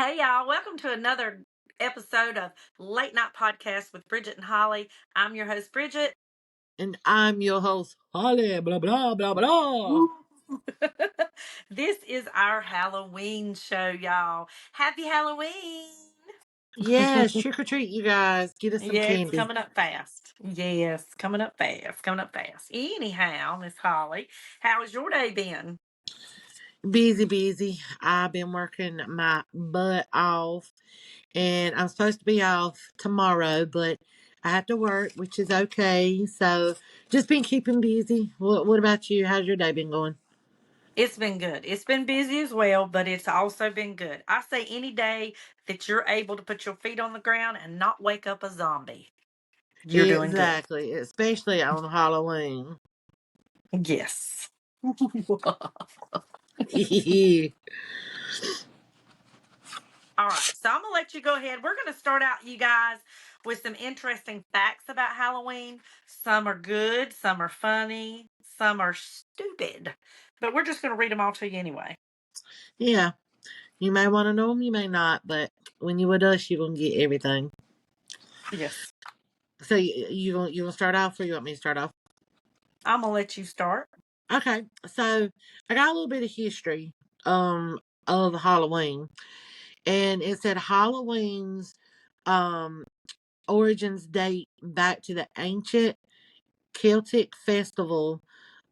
Hey, y'all. Welcome to another episode of Late Night Podcast with Bridget and Holly. I'm your host, Bridget. And I'm your host, Holly, blah, blah, blah, blah. This is our Halloween show, y'all. Happy Halloween. Yes, trick or treat, you guys. Get us some Yeah, it's candy. coming up fast. Yes, coming up fast. Coming up fast. Anyhow, Miss Holly, how has your day been? Busy, busy. I've been working my butt off, and I'm supposed to be off tomorrow, but I have to work, which is okay. So just been keeping busy. What about you? How's your day been going? It's been good. It's been busy as well, but it's also been good. I say any day that you're able to put your feet on the ground and not wake up a zombie, you're doing good. Exactly, especially on Halloween. Yes. All right. So I'm going to let you go ahead. We're going to start out, you guys, with some interesting facts about Halloween. Some are good, some are funny, some are stupid. But we're just going to read them all to you anyway. Yeah, you may want to know them, you may not, but when you with us, you're going to get everything. Yes. So you gonna start off, or you want me to start off? I'm going to let you start. Okay, so I got a little bit of history of Halloween, and it said Halloween's um origins date back to the ancient Celtic festival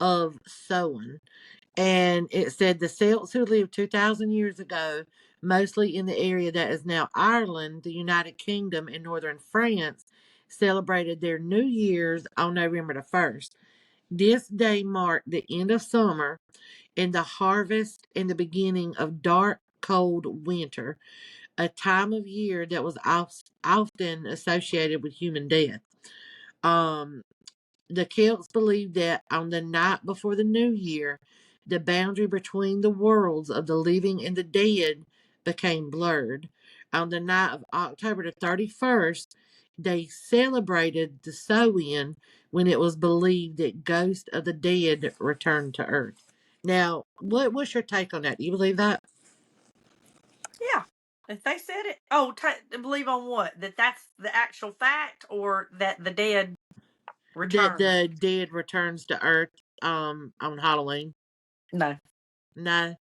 of Samhain. And it said the Celts who lived 2,000 years ago, mostly in the area that is now Ireland, the United Kingdom, and northern France, celebrated their New Year's on November the 1st. This day marked the end of summer and the harvest and the beginning of dark, cold winter, a time of year that was often associated with human death. Um, the Celts believed that on the night before the new year, the boundary between the worlds of the living and the dead became blurred. On the night of October the 31st, they celebrated the Samhain when it was believed that ghosts of the dead returned to Earth. Now, what's your take on that? Do you believe that? Yeah. If they said it, believe on what? That that's the actual fact, or that the dead That returns? the dead returns to Earth on Halloween? No, No. no.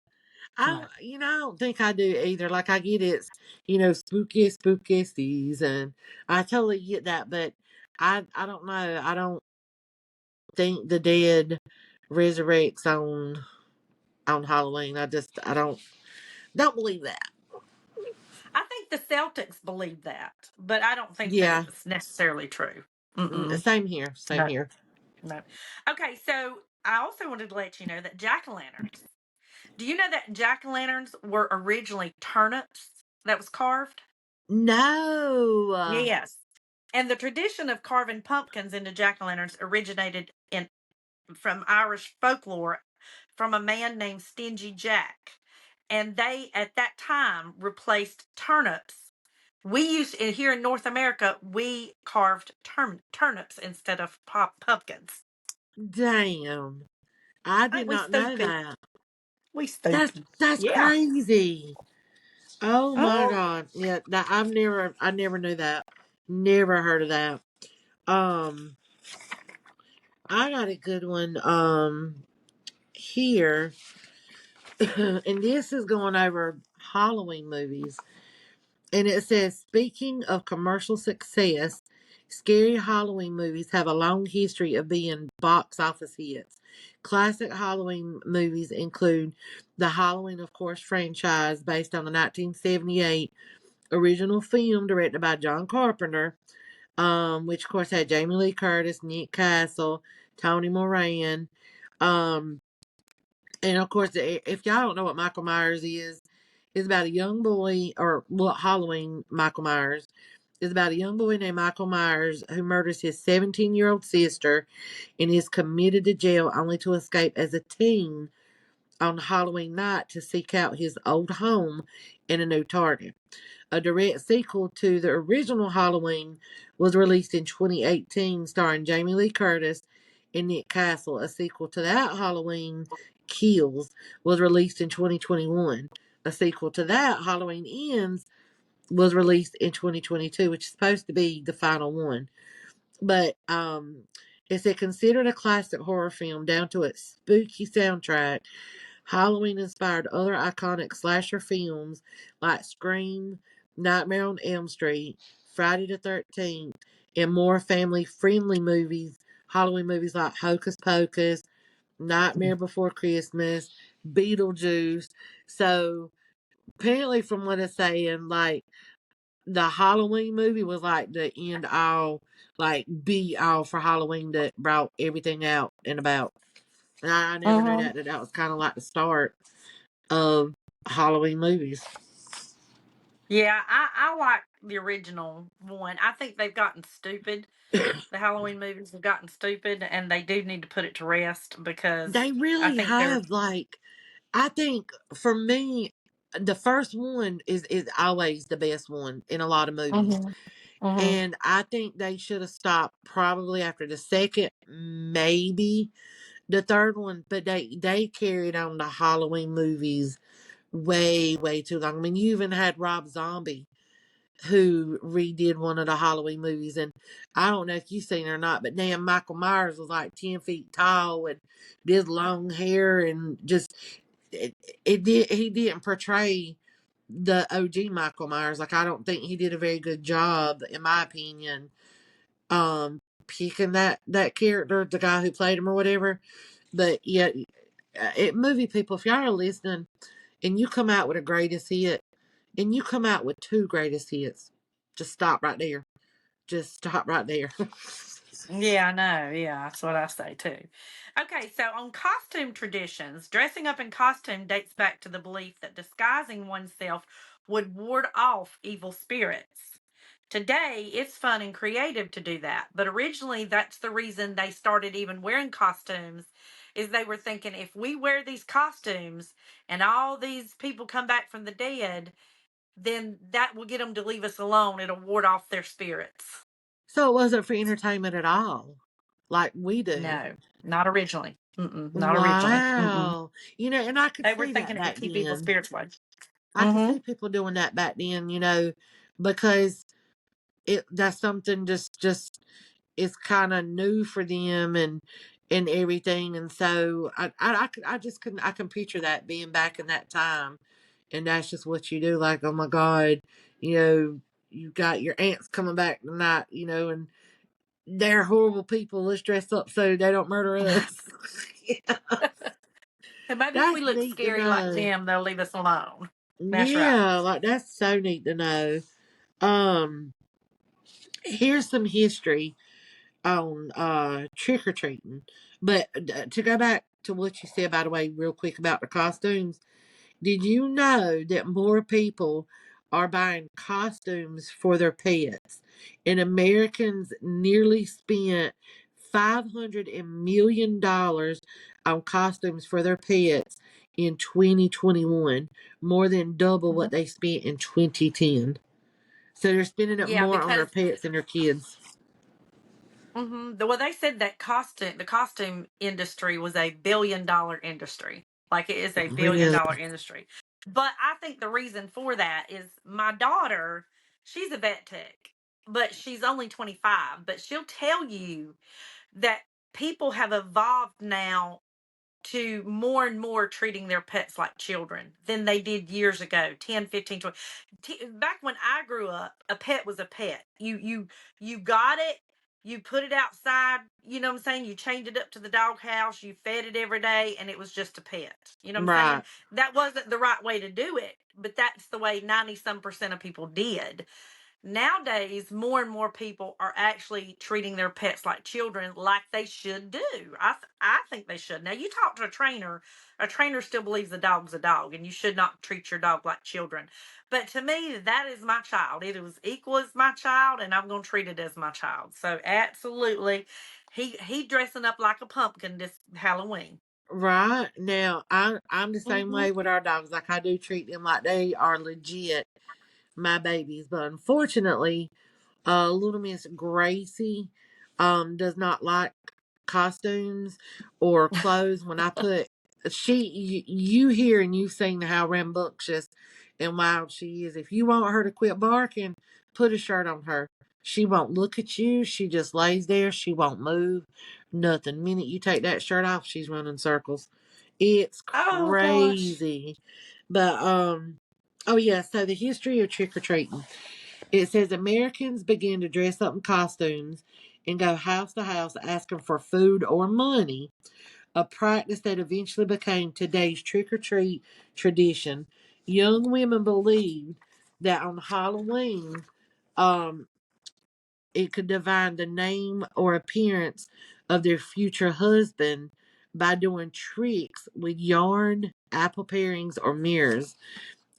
I don't think I do either. Like, I get it's spooky season. I totally get that, but I don't know. I don't think the dead resurrects on Halloween. I don't believe that. I think the Celtics believe that, but I don't think that Yeah, it's necessarily true. Mm-mm. same here. Same No, here. no. Okay, so I also wanted to let you know that jack o' lanterns. Do you know that jack o' lanterns were originally turnips that was carved? No. Yes. And the tradition of carving pumpkins into jack o' lanterns originated in from Irish folklore from a man named Stingy Jack. And they, at that time, replaced turnips. We used, here in North America, we carved turnips instead of pumpkins. Damn. I did Ain't we not know stupid? that. We That's stupid. that's Yeah. crazy. Oh my Oh, god. Yeah, that I never knew that. Never heard of that. Um I got a good one here. And this is going over Halloween movies. And it says, speaking of commercial success, scary Halloween movies have a long history of being box office hits. Classic Halloween movies include the Halloween, of course, franchise based on the 1978 original film directed by John Carpenter, which of course had Jamie Lee Curtis, Nick Castle, Tony Moran, um, and of course, if y'all don't know what Michael Myers is, it's about a young boy, or what Halloween Michael Myers is about a young boy named Michael Myers who murders his 17-year-old sister and is committed to jail only to escape as a teen on Halloween night to seek out his old home and a new target. A direct sequel to the original Halloween was released in 2018, starring Jamie Lee Curtis and Nick Castle. A sequel to that, Halloween Kills, was released in 2021. a sequel to that, Halloween Ends, was released in 2022, which is supposed to be the final one. But it's considered a classic horror film down to its spooky soundtrack. Halloween inspired other iconic slasher films like Scream, Nightmare on Elm Street, Friday the 13th, and more family friendly movies, Halloween movies like Hocus Pocus, Nightmare Before Christmas, Beetlejuice. So apparently, from what it's saying, like the Halloween movie was like the end all, like be all for Halloween that brought everything out and about. And I never knew Hmm. that was kind of like the start of Halloween movies. Yeah, I like the original one. I think they've gotten stupid. The Halloween movies have gotten stupid, and they do need to put it to rest because They I really think they're. have, like, I think for me, the first one is always the best one in a lot of movies. Hmm. Hmm. And I think they should have stopped probably after the second, maybe the third one, but they carried on the Halloween movies way, way too long. I mean, you even had Rob Zombie who redid one of the Halloween movies, and I don't know if you've seen it or not, but damn, Michael Myers was like 10 feet tall and did long hair and just it, it did he didn't portray the OG Michael Myers. Like, I don't think he did a very good job, in my opinion, picking that character, the guy who played him or whatever. But yeah, movie people, if y'all are listening and you come out with a greatest hit, and you come out with two greatest hits, just stop right there. Just stop right there. Yeah, I know. Yeah, that's what I say too. Okay, so on costume traditions, dressing up in costume dates back to the belief that disguising oneself would ward off evil spirits. Today, it's fun and creative to do that, but originally that's the reason they started even wearing costumes is they were thinking if we wear these costumes and all these people come back from the dead, then that will get them to leave us alone. It'll ward off their spirits. So it wasn't for entertainment at all, like we do. No, not originally. Mm-mm, not originally. Mm-mm. Wow. And I could They were see thinking that it would back keep people then. spiritual. I could Mm-hmm. see people doing that back then, because that's something just is kind of new for them and everything. And so I just couldn't, I can picture that being back in that time. And that's just what you do. Like, oh my God, you know, you got your aunts coming back tonight, and they're horrible people. Let's dress up so they don't murder us. Yeah, And maybe if we that's look neat to scary like know. them, they'll leave us alone. That's right. Yeah, like that's so neat to know. Um, Here's some history on trick or treating. But to go back to what you said, by the way, real quick about the costumes, did you know that more people are buying costumes for their pets? And Americans nearly spent $500 million on costumes for their pets in 2021, more than double Mhm. what they spent in 2010. So they're spending it Yeah, more on their because pets than their kids. well, they said that the costume industry was a $1 billion industry. Like it is a billion Really? dollar industry. But I think the reason for that is my daughter, she's a vet tech, but she's only 25. But she'll tell you that people have evolved now to more and more treating their pets like children than they did years ago 10, 15, 20. Back when I grew up, a pet was a pet. You got it, you put it outside, you know what I'm saying, you chained it up to the doghouse, you fed it every day, and it was just a pet, you know what I'm saying. Right. That wasn't the right way to do it, but that's the way 90 some percent of people did. Nowadays, more and more people are actually treating their pets like children, like they should do. I think they should. Now, you talk to a trainer still believes a dog's a dog, and you should not treat your dog like children. But to me, that is my child. It was equal as my child, and I'm going to treat it as my child. So, absolutely, he dressing up like a pumpkin this Halloween. Right. Now, I'm the same Hmm. way with our dogs. Like, I do treat them like they are legit my babies. But unfortunately, little Miss Gracie does not like costumes or clothes. When I put you hear and you've seen how rambunctious and wild she is. If you want her to quit barking, put a shirt on her. She won't look at you. She just lays there. She won't move. Nothing. Minute you take that shirt off, she's running circles. It's Oh gosh. crazy. But oh yeah, so the history of trick or treating. It says Americans began to dress up in costumes and go house to house asking for food or money, a practice that eventually became today's trick or treat tradition. Young women believed that on Halloween, um, it could divine the name or appearance of their future husband by doing tricks with yarn, apple parings, or mirrors.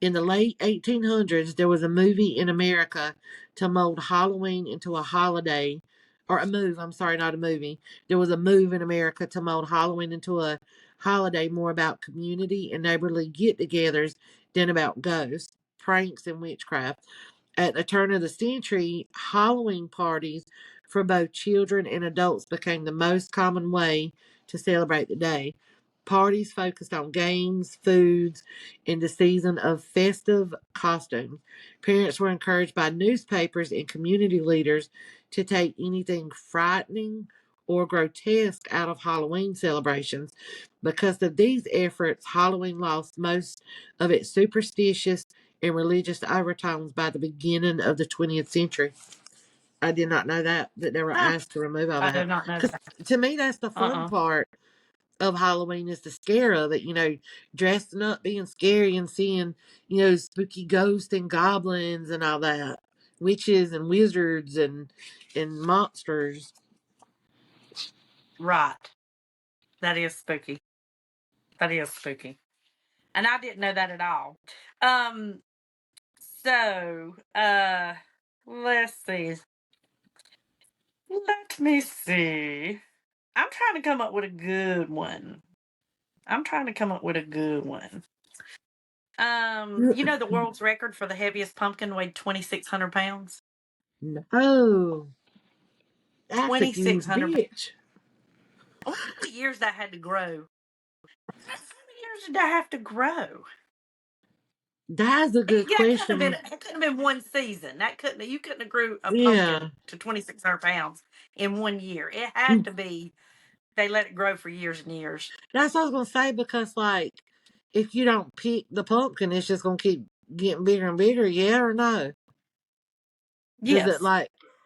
In the late 1800s, there was a movie in America to mold Halloween into a holiday, or a move, I'm sorry, not a movie. There was a move in America to mold Halloween into a holiday more about community and neighborly get togethers than about ghosts, pranks, and witchcraft. At the turn of the century, Halloween parties for both children and adults became the most common way to celebrate the day. Parties focused on games, foods, and the season of festive costumes. Parents were encouraged by newspapers and community leaders to take anything frightening or grotesque out of Halloween celebrations. Because of these efforts, Halloween lost most of its superstitious and religious overtones by the beginning of the 20th century. I did not know that they were Huh. asked to remove all I do that. not know Because that. to me, that's the fun part of Halloween is the scare of it, dressing up, being scary and seeing, spooky ghosts and goblins and all that. Witches and wizards and monsters. Right. That is spooky. That is spooky. And I didn't know that at all. Um, so let's see. Let me see. I'm trying to come up with a good one. I'm trying to come up with a good one. The world's record for the heaviest pumpkin weighed 2,600 pounds. No, that's a huge 2,600. bitch. I wonder how many years that had to grow. How many years did that have to grow? That's a good Yeah, it couldn't have been. question. It couldn't have been one season. That couldn't. You couldn't have grew a Yeah, pumpkin to 2,600 pounds in 1 year. It had to be. They let it grow for years and years. that's what I was gonna say because if you don't pick the pumpkin, it's just gonna keep getting bigger and bigger. Yeah or no? Does it Yes,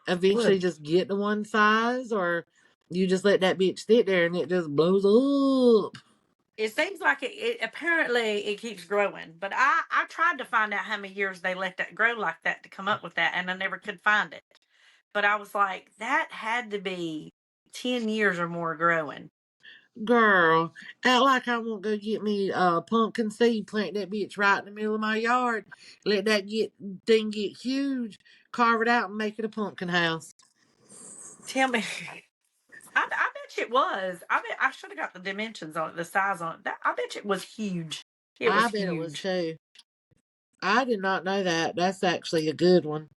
eventually would. just get to one size, or you just let that bitch sit there and it just blows up? It seems like it. Apparently, it keeps growing. But I tried to find out how many years they let that grow like that to come up with that, and I never could find it. But I was like, that had to be 10 years or more growing. Girl, act like I won't go get me a pumpkin seed, plant that bitch right in the middle of my yard, let that get huge, carve it out and make it a pumpkin house. Tell me. I bet you it was. I bet I should have got the dimensions on it, the size on it. I bet you it was huge. It was I bet it was huge. too. I did not know that. That's actually a good one.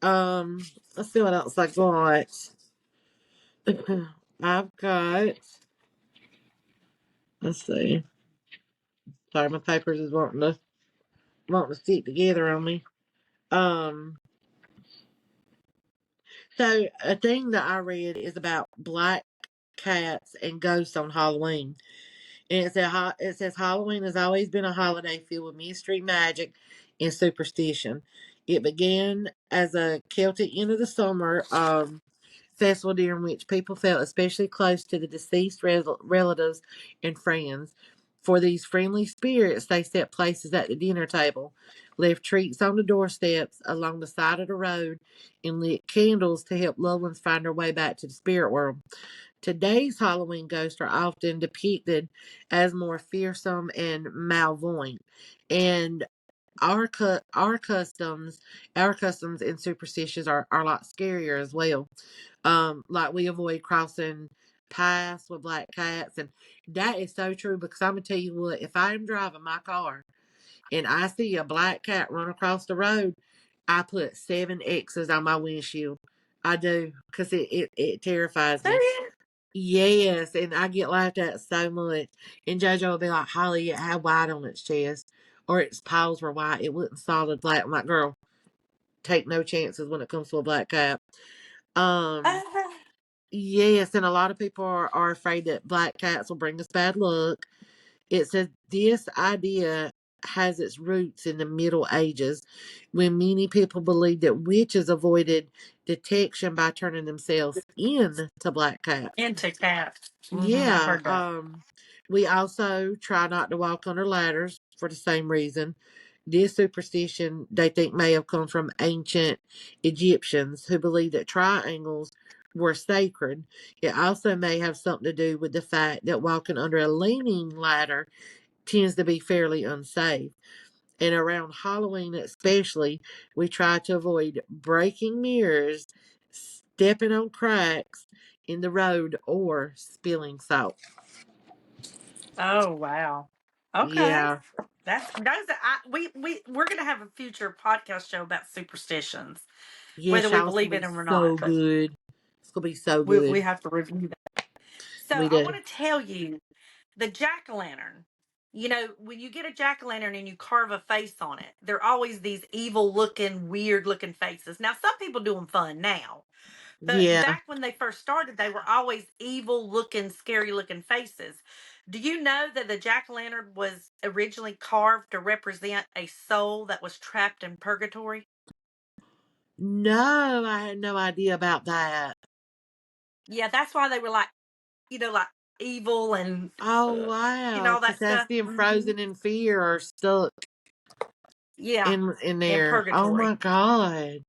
Um, let's see what else I got. I've got. Let's see. Sorry, my papers is wanting to stick together on me. Um, so a thing that I read is about black cats and ghosts on Halloween. And it says Halloween has always been a holiday filled with mystery, magic, and superstition. It began as a Celtic end of the summer festival during which people felt especially close to the deceased relatives and friends. For these friendly spirits, they set places at the dinner table, left treats on the doorsteps along the side of the road, and lit candles to help loved ones find their way back to the spirit world. Today's Halloween ghosts are often depicted as more fearsome and malvoyant, and our customs and superstitions are a lot scarier as well. Like we avoid crossing paths with black cats, and that is so true because I'm gonna tell you what, if I am driving my car and I see a black cat run across the road, I put 7 X's on my windshield. I do because it terrifies Do me. you? Yes, and I get laughed at so much. And JoJo will be like, Holly, it had white on its chest, or its paws were white. It wasn't solid black. I'm like, girl, take no chances when it comes to a black cat. Um, yes, and a lot of people are afraid that black cats will bring us bad luck. It says this idea has its roots in the Middle Ages when many people believed that witches avoided detection by turning themselves into black cats. Into cats. I've Yeah, heard that. we also try not to walk under ladders for the same reason. This superstition they think may have come from ancient Egyptians who believed that triangles were sacred. It also may have something to do with the fact that walking under a leaning ladder tends to be fairly unsafe. And around Halloween, especially, we try to avoid breaking mirrors, stepping on cracks in the road, or spilling salt. Oh wow. Okay. Yeah. That's we're gonna have a future podcast show about superstitions, whether Yes, we y'all, it's believe gonna in be them or so not. But good. It's gonna be so we good. have to review that. So We I do. want to tell you the jack o' lantern. You know, when you get a jack o' lantern and you carve a face on it, they're always these evil looking, weird looking faces. Now, some people do them fun now, but Yeah. back when they first started, they were always evil looking, scary looking faces. Do you know that the jack o' lantern was originally carved to represent a soul that was trapped in purgatory? No, I had no idea about that. Yeah, that's why they were like, like evil and, Oh uh, wow, all because that that's stuff. them frozen in fear or stuck Yeah, in in there. Oh purgatory. my god,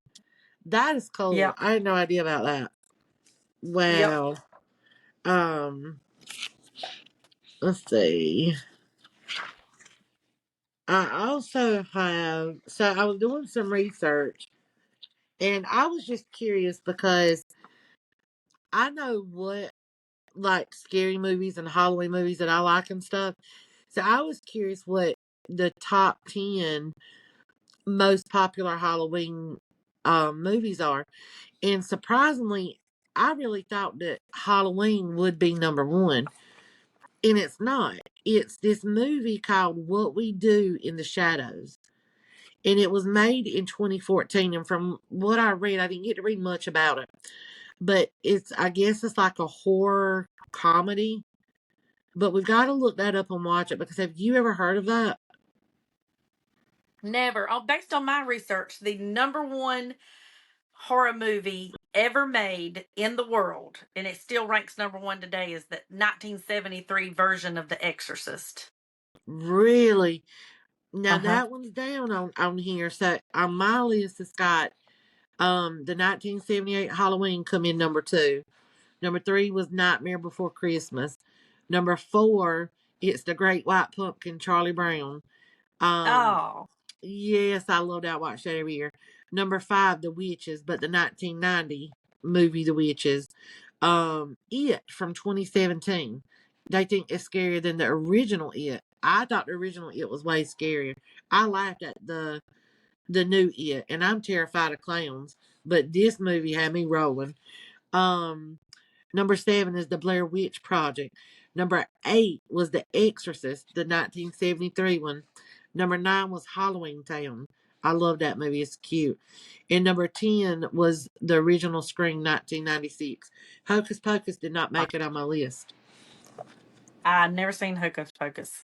that is cool. Yep. I had no idea about that. Yep. Wow. Um, let's see. I also have, so I was doing some research and I was just curious because I know what like scary movies and Halloween movies that I like and stuff. So I was curious what the top 10 most popular Halloween movies are. And surprisingly, I really thought that Halloween would be number one. And it's not. It's this movie called What We Do in the Shadows. And it was made in 2014. And from what I read, I didn't get to read much about it, but I guess it's like a horror comedy. But we've got to look that up and watch it because have you ever heard of that? Never. Oh, based on my research, the number one horror movie ever made in the world, and it still ranks number one today, is the 1973 version of The Exorcist. Really? Now Uh huh. that one's down on here. So on my list, it's got the 1978 Halloween come in number two. Number three was Nightmare Before Christmas. Number four, it's The Great White Pumpkin, Charlie Brown. Um, Oh, yes, I love that. I watch that every year. Number five, The Witches, but the 1990 movie The Witches. It from 2017. They think it's scarier than the original It. I thought the original It was way scarier. I laughed at the new It, and I'm terrified of clowns. But this movie had me rolling. Um, Number seven is the Blair Witch Project. Number eight was The Exorcist, the 1973 one. Number nine was Halloween Town. I love that movie. It's cute. And number 10 was the original Scream 1996. Hocus Pocus did not make it on my list. I've never seen Hocus Pocus.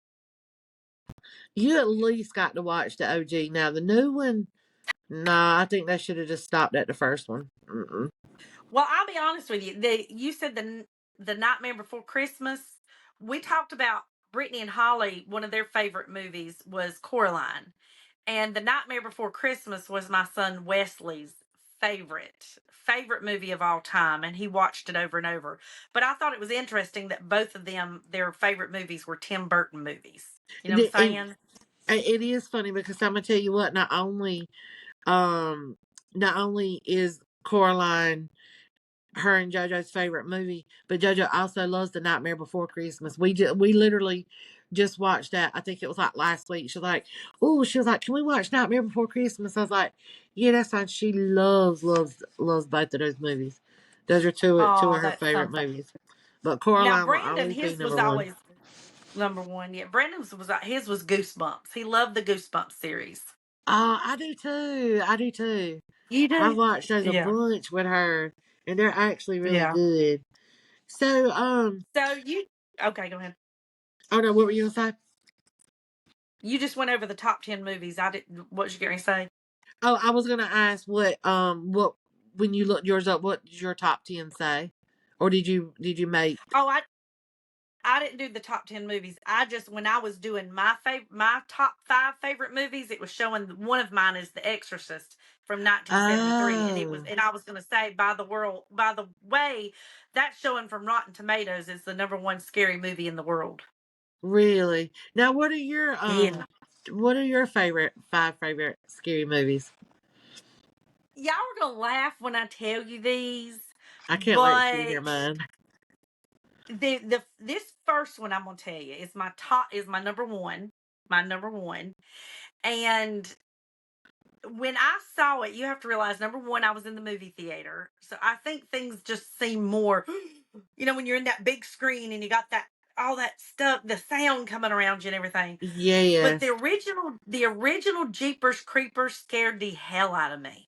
You at least got to watch the OG. Now, the new one, nah, I think they should have just stopped at the first one. Mm-mm. Well, I'll be honest with you. You said the Nightmare Before Christmas. We talked about Brittany and Holly. One of their favorite movies was Coraline, and the Nightmare Before Christmas was my son Wesley's favorite movie of all time, and he watched it over and over. But I thought it was interesting that both of them, their favorite movies were Tim Burton movies. You know what I'm And saying? it is funny because I'm gonna tell you what. Um, not only is Coraline her and JoJo's favorite movie, but JoJo also loves The Nightmare Before Christmas. We literally just watched that. I think it was like last week. She was like, can we watch Nightmare Before Christmas? I was like, yeah, that's fine. She loves both of those movies. Those are two Oh, of her that's favorite something. movies. But Now Coraline will Brandon, always be his was number one. always number one. Yeah, Brandon's was his was Goosebumps. He loved the Goosebumps series. I do too. I do too. You I've do? watched those a Yeah, bunch with her, and they're actually really yeah. good. So, So you okay? Go ahead. oh no, what were you gonna say? You just went over the top 10 movies. I didn't. What was you going to say? Oh, I was gonna ask what when you looked yours up, what did your top 10 say, or did you make? Oh, I didn't do the top 10 movies. I just when I was doing my top five favorite movies, it was showing one of mine is The Exorcist from 1973, and it was Oh, and I was going to say by the way, that's showing from Rotten Tomatoes is the number one scary movie in the world. really? Now, Yeah, what are your five favorite scary movies? y'all are gonna laugh when I tell you these, I can't wait for you to but hear mine. the this first one I'm gonna tell you is my number one, and when I saw it, you have to realize number one, I was in the movie theater. So I think things just seem more, when you're in that big screen and you got that, all that stuff, the sound coming around you and everything. But Yes, the original Jeepers Creepers scared the hell out of me.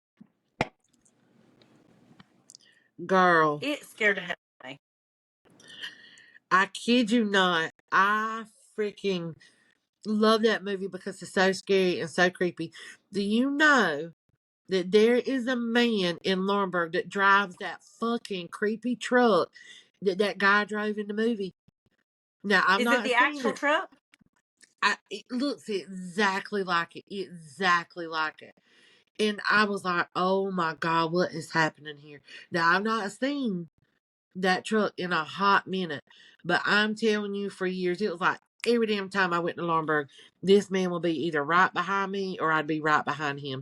girl. It scared the hell out of me. I kid you not. I freaking love that movie because it's so scary and so creepy. Do you know that there is a man in Lawrenceburg that drives that fucking creepy truck that guy drove in the movie? Now, I've Is it not the seen actual it. truck? It looks exactly like it. Exactly like it. And I was like, oh my God, what is happening here? Now, I've not seen that truck in a hot minute. But I'm telling you, for years, it was like every damn time I went to Laurinburg, this man will be either right behind me or I'd be right behind him.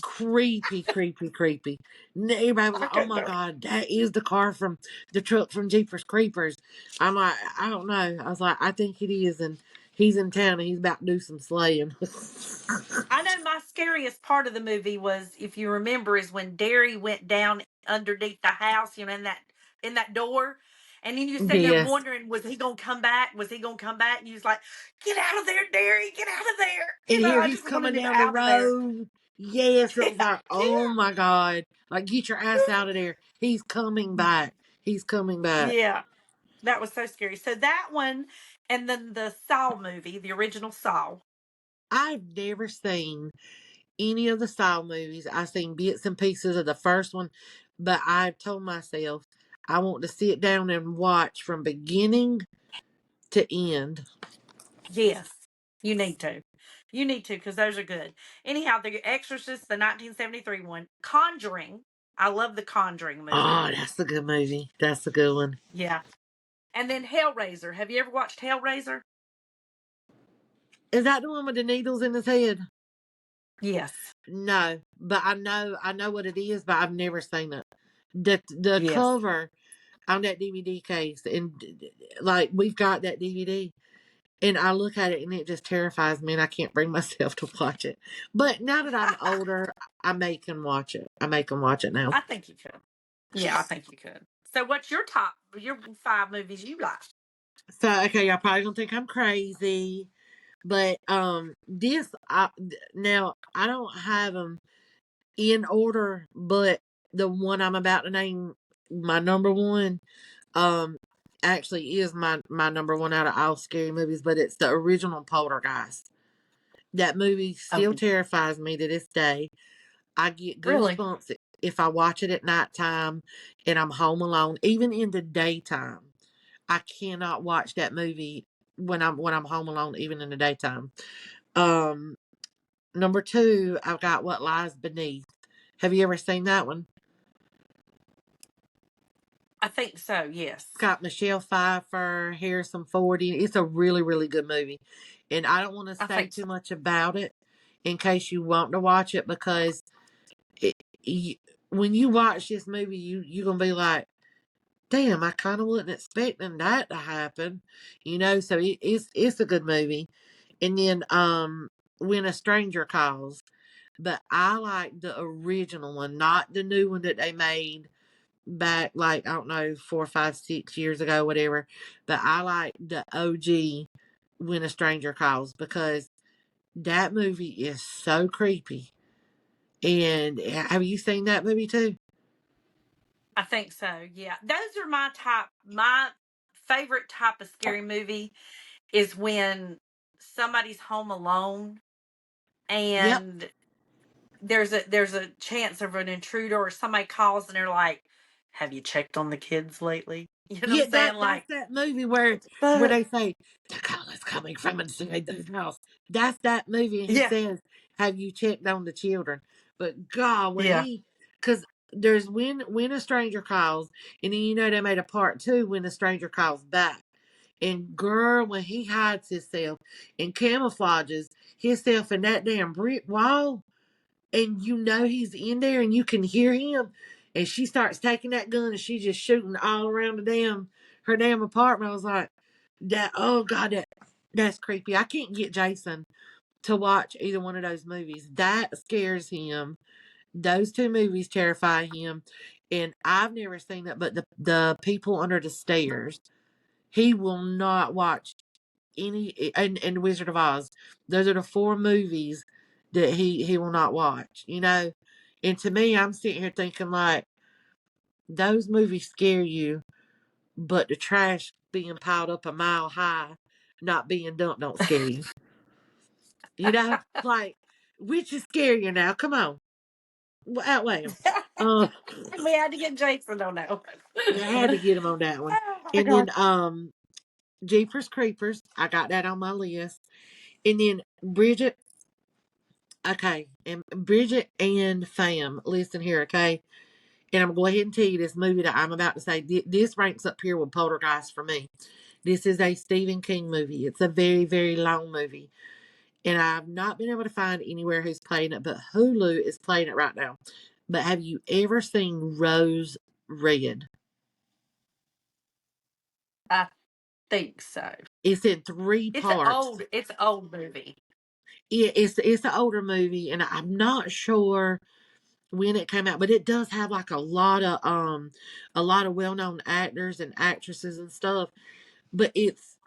Creepy, creepy, creepy. And everybody was like, "Oh Okay, my no. God, that is the car from the truck from Jeepers Creepers." I'm like, I don't know. I was like, I think it is, and he's in town and he's about to do some slaying. I know my scariest part of the movie was, if you remember, is when Derry went down underneath the house, in that door, and then you sitting there Yes. wondering, was he gonna come back? Was he gonna come back? And you was like, "Get out of there, Derry! Get out of there!" And here I he's just wanted coming him down the out of there. road. Yes, it was Yeah, like, oh my God. Like, get your ass out of there. He's coming back. He's coming back. yeah, that was so scary. So that one, and then the Saw movie, the original Saw. I've never seen any of the Saw movies. I've seen bits and pieces of the first one, but I've told myself I want to sit down and watch from beginning to end. Yes, you need to. You need to, because those are good. Anyhow, The Exorcist, the 1973 one. Conjuring. I love the Conjuring movie. Oh, that's a good movie. That's a good one. Yeah. And then Hellraiser. Have you ever watched Hellraiser? Is that the one with the needles in his head? Yes. No, but I know what it is, but I've never seen it. The Yes. cover on that DVD case, and like we've got that DVD, and I look at it and it just terrifies me, and I can't bring myself to watch it. But now that I'm older, I make him watch it. I make him watch it now. I think you could. Yeah, I think you could. So what's your five movies you like? So okay, y'all probably gonna think I'm crazy, but now I don't have them in order, but the one I'm about to name, my number one, um, actually is my number one out of all scary movies, but it's the original Poltergeist. That movie still Okay. terrifies me to this day. I get Really? goosebumps if I watch it at nighttime and I'm home alone, even in the daytime. I cannot watch that movie when I'm home alone, even in the daytime. Um, Number two, I've got What Lies Beneath. Have you ever seen that one? I think so, yes. It's got Michelle Pfeiffer, Harrison Ford. It's a really, really good movie. And I don't want to I say think too so. much about it in case you want to watch it because it, you, when you watch this movie, you're going to be like, damn, I kind of wasn't expecting that to happen. So it's a good movie. And then When a Stranger Calls. But I like the original one, not the new one that they made back, like, I don't know, 4, 5, 6 years ago, whatever. But I like the OG When a Stranger Calls, because that movie is so creepy. And have you seen that movie too? I think so. Yeah. Those are my type. My favorite type of scary movie is when somebody's home alone Yep. and there's a chance of an intruder or somebody calls and they're like, "Have you checked on the kids lately?" You know what Yeah, I'm saying? that's Like, that movie where but they say the call is coming from inside the house. That's that movie, and he yeah, says, "Have you checked on the children?" But God, yeah. because there's when a stranger calls, and then they made a part two, When a Stranger Calls Back. And girl, when he hides himself and camouflages himself in that damn brick wall, and he's in there and you can hear him, and she starts taking that gun and she's just shooting all around her damn apartment. I was like, that, oh God, that's creepy. I can't get Jason to watch either one of those movies. That scares him. Those two movies terrify him. And I've never seen that, but the People Under the Stairs, he will not watch any, and Wizard of Oz. Those are the four movies that he will not watch. And to me, I'm sitting here thinking like those movies scare you, but the trash being piled up a mile high, not being dumped, don't scare you. Like, which is scarier now? Come on, outweigh them. Uh, We had to get Jason on that one. I had to get him on that one. Oh my And god. then Jeepers Creepers, I got that on my list. And then Bridget. Okay, and Bridget and Fam, listen here, okay? And I'm going to go ahead and tell you this movie that I'm about to say. This ranks up here with Poltergeist for me. This is a Stephen King movie. It's a very, very long movie. And I've not been able to find anywhere who's playing it, but Hulu is playing it right now. But have you ever seen Rose Red? I think so. It's in three It's an parts. old it's an old movie. It's an older movie, and I'm not sure when it came out, but it does have like a lot of well-known actors and actresses and stuff. But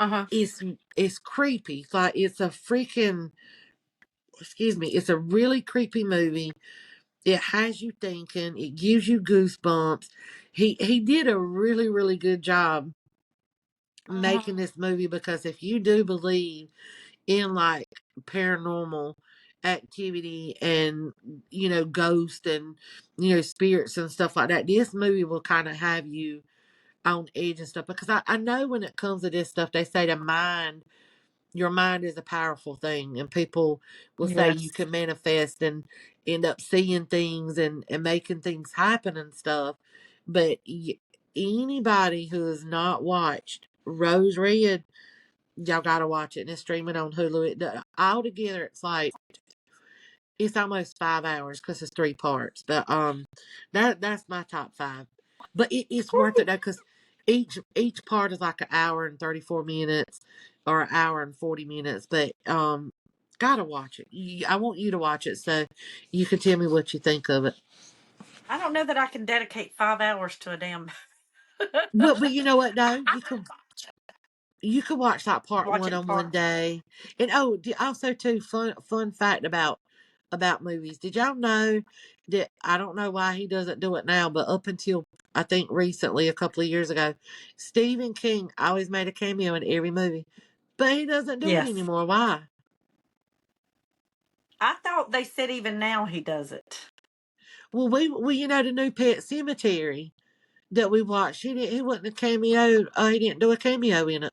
Uh-huh. it's creepy. Like, it's a freaking, excuse me, it's a really creepy movie. It has you thinking. It gives you goosebumps. He did a really, really good job Uh-huh. making this movie, because if you do believe in like paranormal activity and ghosts and spirits and stuff like that, this movie will kind of have you on edge and stuff, because I know when it comes to this stuff, they say your mind is a powerful thing, and people will say you Yes. can manifest and end up seeing things and making things happen and stuff. But anybody who has not watched Rose Red, y'all gotta watch it, and it's streaming on Hulu. Altogether, it's almost 5 hours because it's three parts. But that's my top five. But it's worth it though, because each part is like an hour and 34 minutes, or an hour and 40 minutes. But gotta watch it. I want you to watch it so you can tell me what you think of it. I don't know that I can dedicate 5 hours to a damn But you know what though, you could watch like part watch one it in on one parts. day. And also too, fun fact about movies. Did y'all know that, I don't know why he doesn't do it now, but up until I think recently, a couple of years ago, Stephen King always made a cameo in every movie, but he doesn't do it Yes. anymore. Why? I thought they said even now he does it. Well, we the new Pet Cemetery that we watched. He wasn't a cameo. He didn't do a cameo in it.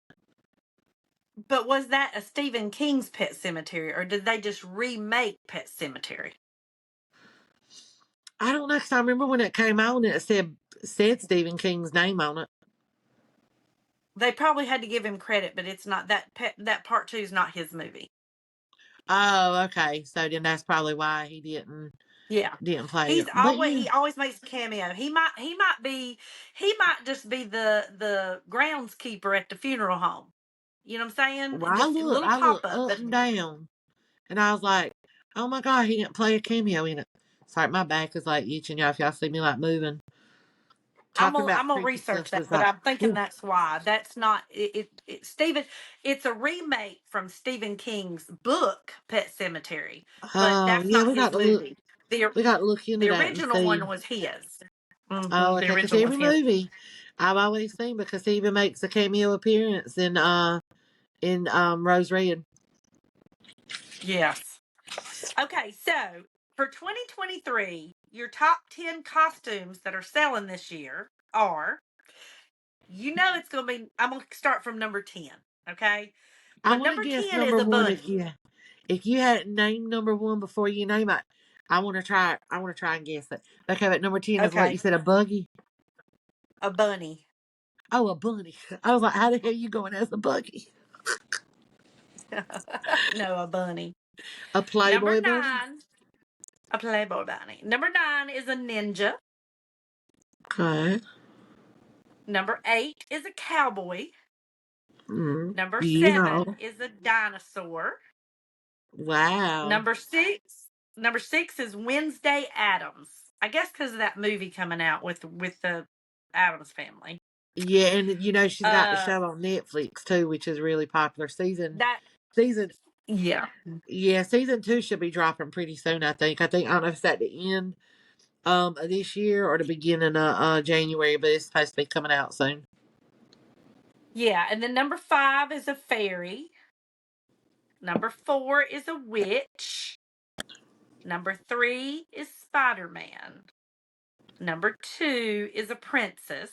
But was that a Stephen King's Pet Cemetery or did they just remake Pet Cemetery? I don't know, 'cause I remember when it came on, it said Stephen King's name on it. They probably had to give him credit, but it's not that part 2 is not his movie. Oh, okay. So then that's probably why he Yeah. didn't play it. But He always makes a cameo. He might just be the groundskeeper at the funeral home. You know what I'm well, saying? Just a little I pop looked up, up but and down, and I was like, "Oh my god, he didn't play a cameo in it." Sorry, my back is like itching, y'all. If y'all see me like moving, Talking about I'm gonna creepy research stuff that, was but like, I'm thinking whew. that's why. That's not Stephen. It's a remake from Stephen King's book Pet Cemetery, but Oh that's yeah, not his movie. The we got to look into the that and original see. one was his. Oh, The okay, because original was every his. movie I've always seen, because he even makes a cameo appearance in Rose Red. Yes. Okay, so for 2023, your top 10 costumes that are selling this year are, it's going to be, I'm going to start from number 10, okay? I But want to number guess 10 is number a one bunny. if you hadn't named number one before you name it. I want to try. I want to try and guess it. Okay, but number 10 is what you Okay, said, a buggy. a bunny. Oh, a bunny. I was like, how the hell are you going as a buggy? No, a bunny. A Number Playboy bunny. 9, a Playboy bunny. Number 9 is a ninja. Okay. Number 8 is a cowboy. Number 7 Yeah. is a dinosaur. Wow. Number 6, number 6 is Wednesday Adams. I guess because of that movie coming out with the Adams family. Yeah, and she's got the Uh, show on Netflix too, which is really popular. that Season yeah, Yeah, season two should be dropping pretty soon, I think. I don't know if it's at the end of this year or the beginning of January, but it's supposed to be coming out soon. yeah. And then number 5 is a fairy. Number 4 is a witch. Number 3 is Spider Man. Number 2 is a princess.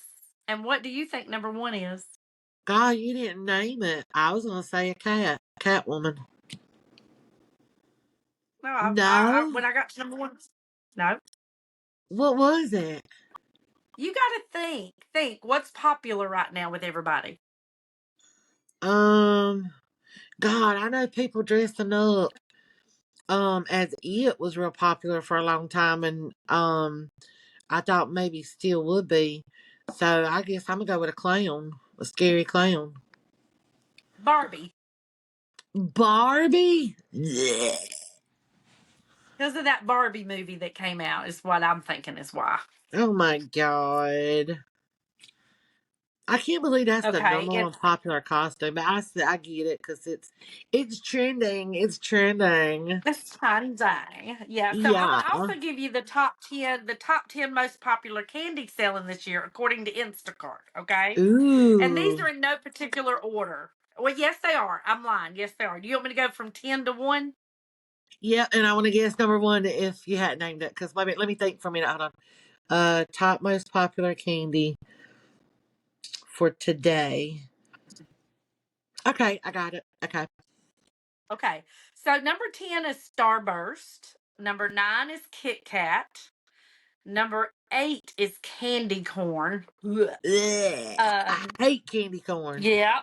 And what do you think number 1 is? God, you didn't name it. I was gonna say a Catwoman. No, No, when I got to number 1, no. what was it? You got to think what's popular right now with everybody. Um, God, I know people dressing up as it was real popular for a long time, and I thought maybe still would be. So I guess I'm gonna go with a clown, a scary clown. Barbie, Barbie? Yeah. because of that Barbie movie that came out, is what I'm thinking is why. Oh my god. I can't believe that's the Okay, number one popular costume, but I get it because it's trending. It's trending. it's trending. Yeah, so I'm Yeah. gonna also give you the top 10 most popular candy selling this year according to Instacart. Okay, and these Ooh. are in no particular order. Well, yes, they are. I'm lying. Yes, they are. Do you want me to go from 10 to 1? Yeah, and I want to guess number one if you hadn't named it. Because let me think for a minute. Hold on. Top most popular candy for today. Okay, I got it. Okay. Okay, so number 10 is Starburst. Number 9 is Kit Kat. Number 8 is candy corn. Ugh. Ugh, I Um, hate candy corn. yeah.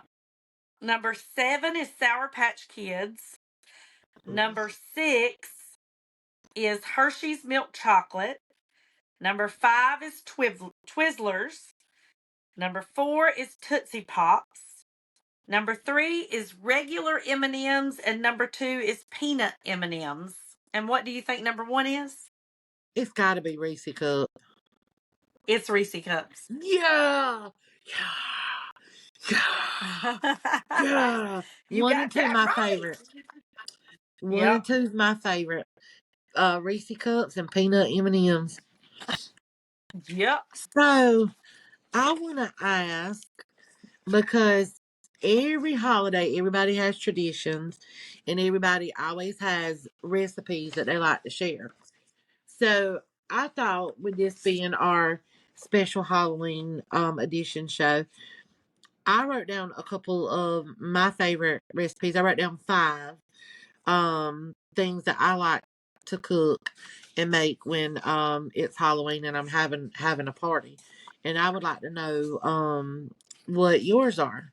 Number 7 is Sour Patch Kids. Number 6 is Hershey's Milk Chocolate. Number 5 is Twizzlers. Number 4 is Tootsie Pops. Number 3 is regular M&Ms, and number 2 is peanut M&Ms. And what do you think number 1 is? It's got to be Reese Cup. It's Reese Cups. Yeah. Yeah. Yeah. You One and got two, that my right. favorite. One and Yep. two is my favorite. Reese cups and peanut M&Ms. Yep. So I want to ask, because every holiday, everybody has traditions, and everybody always has recipes that they like to share. So I thought, with this being our special Halloween edition show, I wrote down a couple of my favorite recipes. I wrote down 5 things that I like to cook and make when it's Halloween and I'm having a party. And I would like to know what yours are.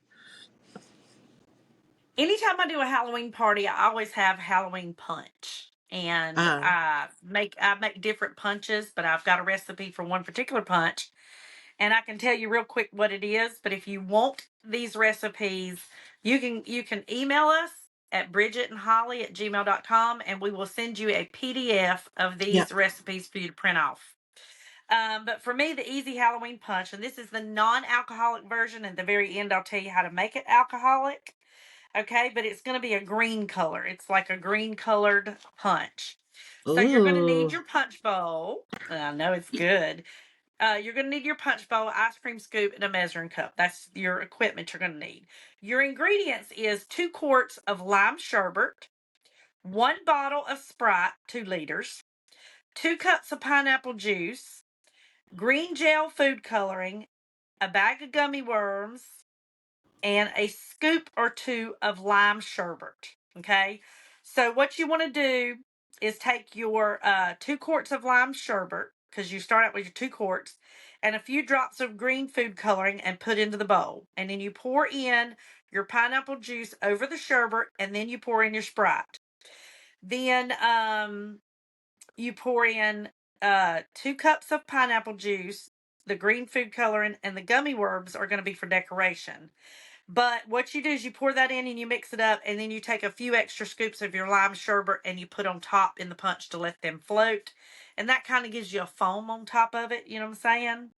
Anytime I do a Halloween party, I always have Halloween punch. And Uh I make different punches, but I've got a recipe for one particular punch. And I can tell you real quick what it is. But if you want these recipes, you can email us at bridgetandholly@gmail.com, and we will send you a PDF of yeah. these recipes for you to print off. But for me, the easy Halloween punch, and this is the non-alcoholic version. At the very end, I'll tell you how to make it alcoholic. Okay, but it's going to be a green color. It's like a green colored punch. So you're going to need Ooh. your punch bowl. I know it's good. You're going to need your punch bowl, ice cream scoop, and a measuring cup. That's your equipment you're going to need. Your ingredients is 2 quarts of lime sherbet, 1 bottle of Sprite, 2 liters, 2 cups of pineapple juice, green gel food coloring, a bag of gummy worms, and a scoop or 2 of lime sherbet. Okay, so what you want to do is take your 2 quarts of lime sherbet, because you start out with your 2 quarts, and a few drops of green food coloring and put into the bowl. And then you pour in your pineapple juice over the sherbet, and then you pour in your Sprite. Then you pour in 2 cups of pineapple juice. The green food coloring and the gummy worms are going to be for decoration. But what you do is you pour that in and you mix it up, and then you take a few extra scoops of your lime sherbet and you put on top in the punch to let them float. And that kind of gives you a foam on top of it. You know what I'm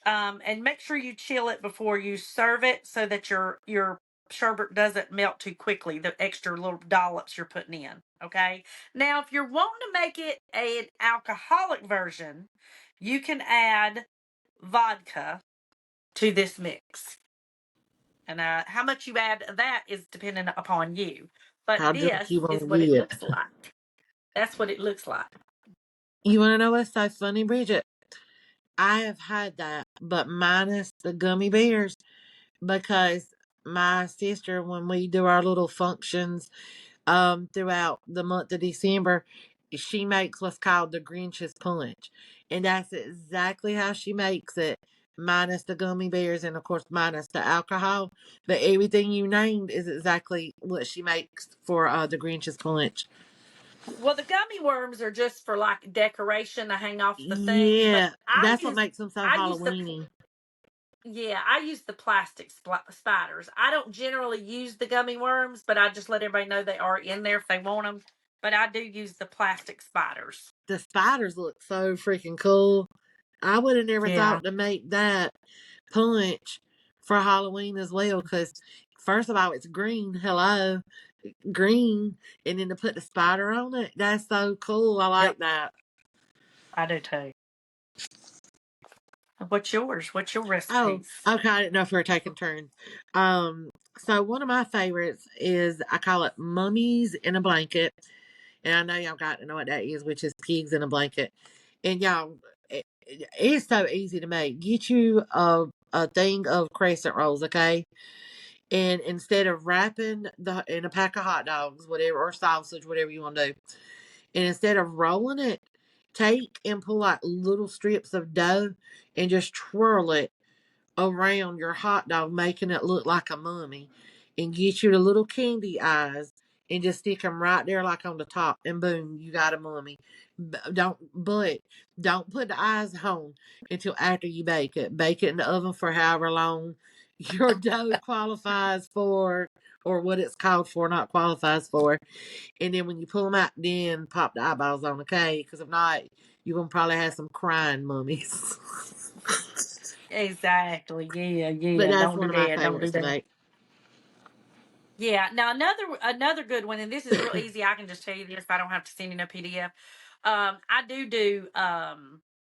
saying? And make sure you chill it before you serve it so that your sherbet doesn't melt too quickly, the extra little dollops you're putting in. Okay. Now, if you're wanting to make it an alcoholic version, you can add vodka to this mix. And how much you add of that is dependent upon you. But How drunk this you want is to what it get. looks like. That's what it looks like. You want to know what's so funny, Bridget? I have had that, but minus the gummy bears, because my sister, when we do our little functions throughout the month of December, she makes what's called the Grinch's punch. And that's exactly how she makes it, minus the gummy bears and of course minus the alcohol. But everything you named is exactly what she makes for the Grinch's punch. Well, the gummy worms are just for like decoration to hang off the thing, but Yeah, that's what makes them so I use the Halloweeny. yeah, I use the plastic spiders. I don't generally use the gummy worms, but I just let everybody know they are in there if they want them. But I do use the plastic spiders. The spiders look so freaking cool. I would have never Yeah. thought to make that punch for Halloween as well, because first of all, it's green. Hello, green, and then to put the spider on it, that's so cool. I Yep, like that. I do too. What's yours? What's your Oh, recipes? okay. I didn't know if we were taking turns. Um, so one of my favorites is, I call it mummies in a blanket, and I know y'all got to know what that is, which is pigs in a blanket. And y'all, it's so easy to make. Get you a thing of crescent rolls, okay? And instead of wrapping the in a pack of hot dogs, whatever, or sausage, whatever you want to do, and instead of rolling it, take and pull out little strips of dough and just twirl it around your hot dog, making it look like a mummy, and get you the little candy eyes and just stick them right there, like on the top, and boom, you got a mummy. Don't put the eyes on until after you bake it. Bake it in the oven for however long your dough qualifies for, or what it's called for, not qualifies for. And then when you pull them out, then pop the eyeballs on, okay? Because if not, you're gonna probably have some crying mummies. Exactly. Yeah, But yeah. that's Don't one do of my that. Don't do favorites to that. make. Yeah. Now another good one, and this is real easy. I can just tell you this. I don't have to send you no PDF. I do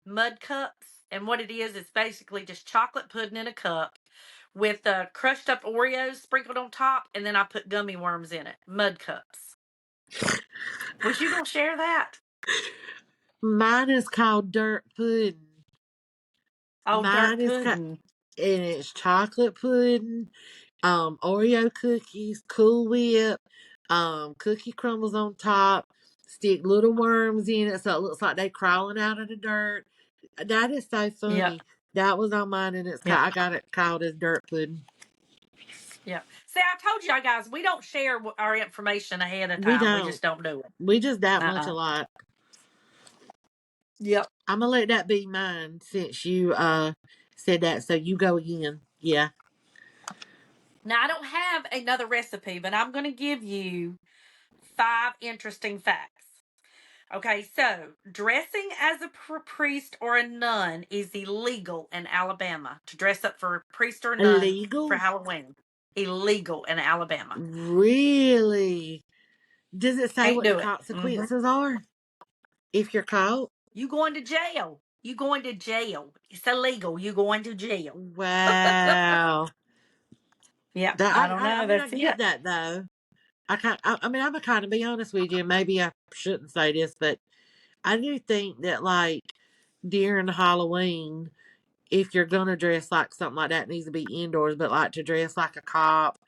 mud cups, and what it is, it's basically just chocolate pudding in a cup with crushed up Oreos sprinkled on top, and then I put gummy worms in it. Mud cups. Was you gonna share that? Mine is called dirt pudding. Oh, dirt Mine is called, pudding. and it's chocolate pudding, Oreo cookies, Cool Whip, cookie crumbles on top. Stick little worms in it so it looks like they crawling out of the dirt. That is so Yep. funny. That was on mine, and Yep. I got it called as dirt pudding. Yep. See, I told y'all guys we don't share our information ahead of We time. We don't. just don't do it. We just that much Uh-uh. alike. Yep. I'm gonna let that be mine since you said that. So you go again. Yeah. Now I don't have another recipe, but I'm going to give you 5 interesting facts. Okay, so dressing as a priest or a nun is illegal in Alabama. To dress up for a priest or a nun for Illegal? Halloween, illegal in Alabama. Really? Does it say Can't what the do it. Hmm. consequences are if you're caught? You going to jail? You going to jail? It's illegal. You going to jail? Wow. Yeah, That I don't I know. mean I That's get it. that though. I mean I'm gonna kind of be honest with you. Maybe I shouldn't say this, but I do think that like during Halloween, if you're gonna dress like something like that, it needs to be indoors. But like to dress like a cop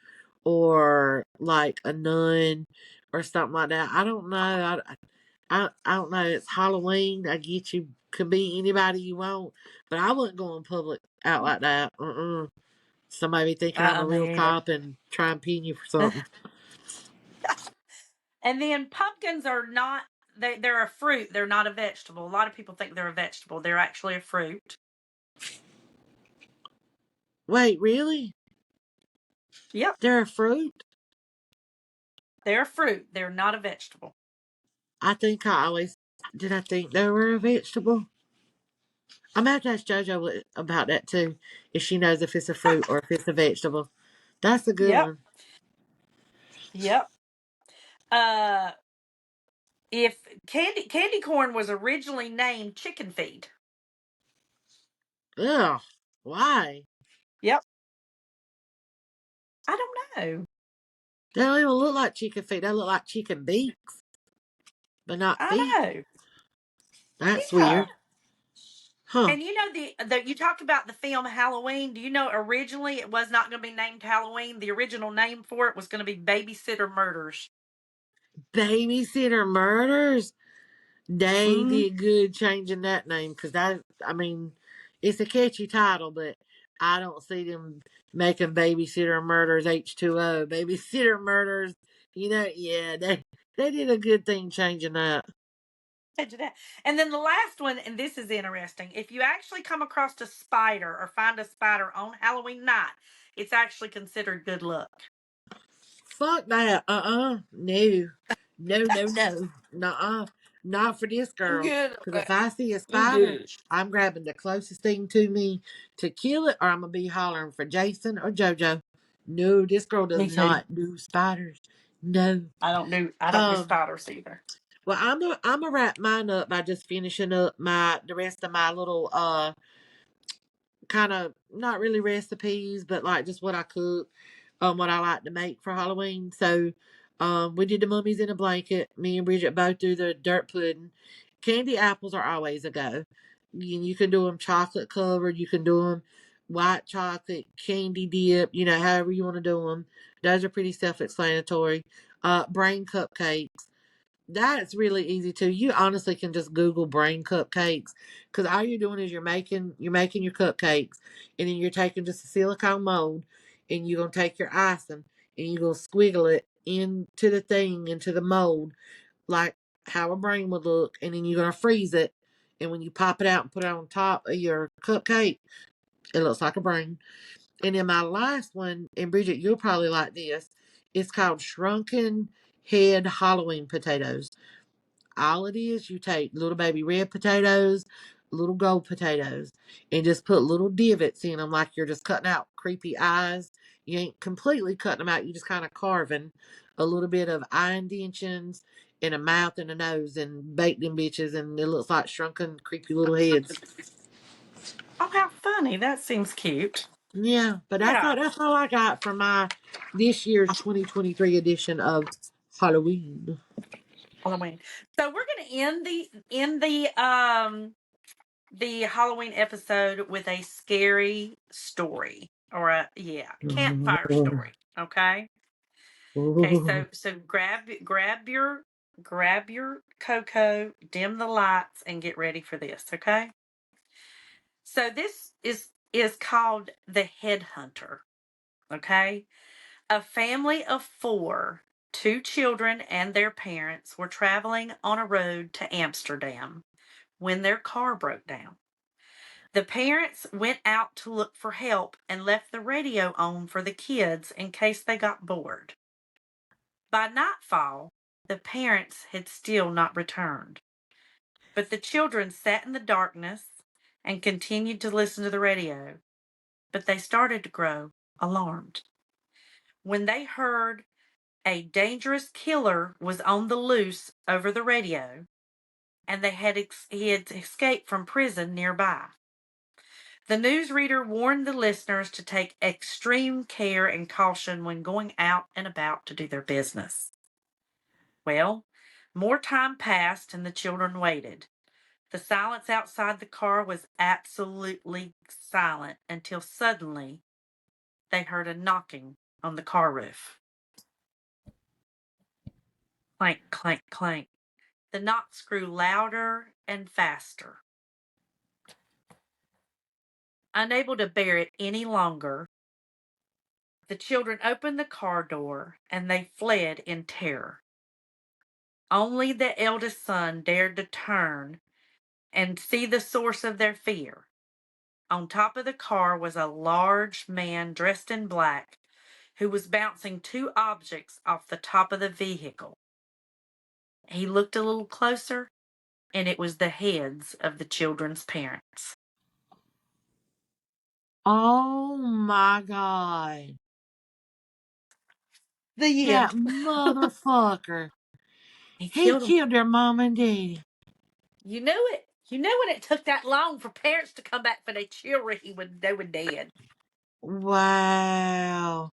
or like a nun or something like that, I don't know. I don't know. It's Halloween. I get you can be anybody you want, but I wouldn't go in public out like that. Somebody be thinking I'm a real Me either. cop and try and pin you for something. And then pumpkins are not. They're a fruit. They're not a vegetable. A lot of people think they're a vegetable. They're actually a fruit. Wait, really? Yep, They're a fruit? they're a fruit. They're not a vegetable. I think I always did. I think they were a vegetable. I'm gonna have to ask JoJo about that too, if she knows if it's a fruit or if it's a vegetable. That's a good Yep, one. yep. Uh, if candy corn was originally named chicken feed. Ugh, why? Yep. I don't know. They don't even look like chicken feet. They look like chicken beaks, but not I feet. know. That's Yeah. weird, huh? And you know the you talked about the film Halloween. Do you know originally it was not going to be named Halloween? The original name for it was going to be Babysitter Murders. Babysitter murders. They Mm-hmm. did good changing that name because I mean, it's a catchy title, but I don't see them making Babysitter Murders H2O. Babysitter Murders, yeah, they did a good thing changing that. And then the last one, and this is interesting. If you actually come across a spider or find a spider on Halloween night, it's actually considered good luck. Fuck that. No. No, no, no. Nuh-uh. Not for this I'm girl. good. Because if I see a I'm spider, good. I'm grabbing the closest thing to me to kill it, or I'm going to be hollering for Jason or JoJo. No, this girl does Me too. not do spiders. No. I don't do Um. spiders either. Well, I'm gonna wrap mine up by just finishing up the rest of my little kind of not really recipes, but like just what I cook, what I like to make for Halloween. So, we did the mummies in a blanket. Me and Bridget both do the dirt pudding. Candy apples are always a go. You can do them chocolate covered. You can do them white chocolate candy dip. However you want to do them. Those are pretty self-explanatory. Brain cupcakes, that's really easy too. You honestly can just Google brain cupcakes because all you're doing is you're making your cupcakes, and then you're taking just a silicone mold, and you're gonna take your icing and you're gonna squiggle it into the mold like how a brain would look, and then you're gonna freeze it, and when you pop it out and put it on top of your cupcake, it looks like a brain. And then my last one, and Bridget, you'll probably like this. It's called shrunken head Halloween potatoes. All it is, you take little baby red potatoes, little gold potatoes, and just put little divots in them like you're just cutting out creepy eyes. You ain't completely cutting them out, you just kind of carving a little bit of eye indentions and a mouth and a nose and bake them bitches, and it looks like shrunken, creepy little heads. Oh, how funny! That seems cute. Yeah, but Yeah, that's all I got for my this year's 2023 edition of Halloween. Halloween. So we're going to end the Halloween episode with a scary story or campfire story. Okay. Okay. So grab your cocoa, dim the lights, and get ready for this. Okay. So this is called the Headhunter. Okay. A family of four, two children and their parents, were traveling on a road to Amsterdam when their car broke down. The parents went out to look for help and left the radio on for the kids in case they got bored. By nightfall, the parents had still not returned. But the children sat in the darkness and continued to listen to the radio. But they started to grow alarmed when they heard a dangerous killer was on the loose over the radio, and he had escaped from prison nearby. The newsreader warned the listeners to take extreme care and caution when going out and about to do their business. Well, more time passed and the children waited. The silence outside the car was absolutely silent until suddenly they heard a knocking on the car roof. Clank, clank, clank. The knocks grew louder and faster. Unable to bear it any longer, the children opened the car door and they fled in terror. Only the eldest son dared to turn and see the source of their fear. On top of the car was a large man dressed in black who was bouncing two objects off the top of the vehicle. He looked a little closer, and it was the heads of the children's parents. Oh my God. The That end. motherfucker. He He killed them. killed their mom and daddy. You knew it. You knew when it took that long for parents to come back for their children, they were dead. Wow.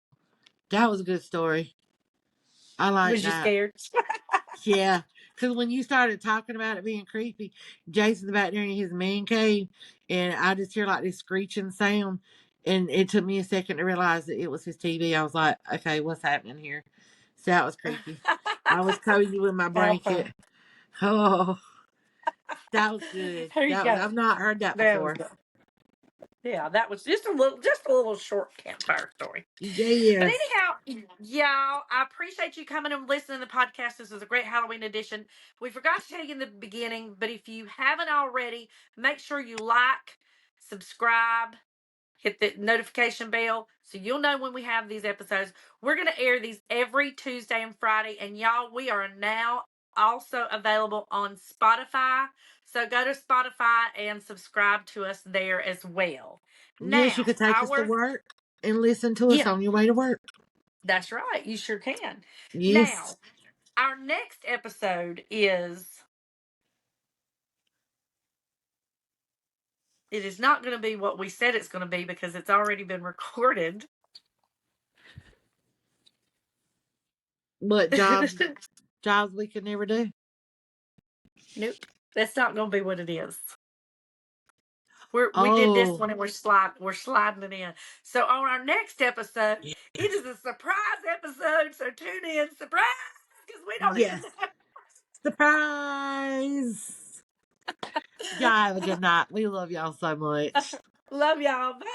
That was a good story. I like Was you that. scared? Yeah. Because when you started talking about it being creepy, Jason's back there in his man cave, and I just hear like this screeching sound. And it took me a second to realize that it was his TV. I was like, okay, what's happening here? So that was creepy. I was cozy with my How blanket. fun. Oh, that was good. There you That was, go. I've not heard that That was before. good. Yeah, that was just a little short campfire story. But Yes. anyhow, y'all, I appreciate you coming and listening to the podcast. This is a great Halloween edition. We forgot to tell you in the beginning, but if you haven't already, make sure you like, subscribe, hit the notification bell so you'll know when we have these episodes. We're going to air these every Tuesday and Friday. And y'all, we are now also available on Spotify. So go to Spotify and subscribe to us there as well. Yes, you Now, could take us to work and listen to us yeah, on your way to work. that's right. You sure can. Yes. Now, our next episode it is not going to be what we said it's going to be because it's already been recorded. What jobs we could never do? Nope. That's not going to be what it is. We did this Oh, one and we're sliding it in. So on our next episode, yeah. it is a surprise episode. So tune in, surprise, because we don't even Yes. know. Surprise. Y'all have a good night. We love y'all so much. Love y'all. Bye.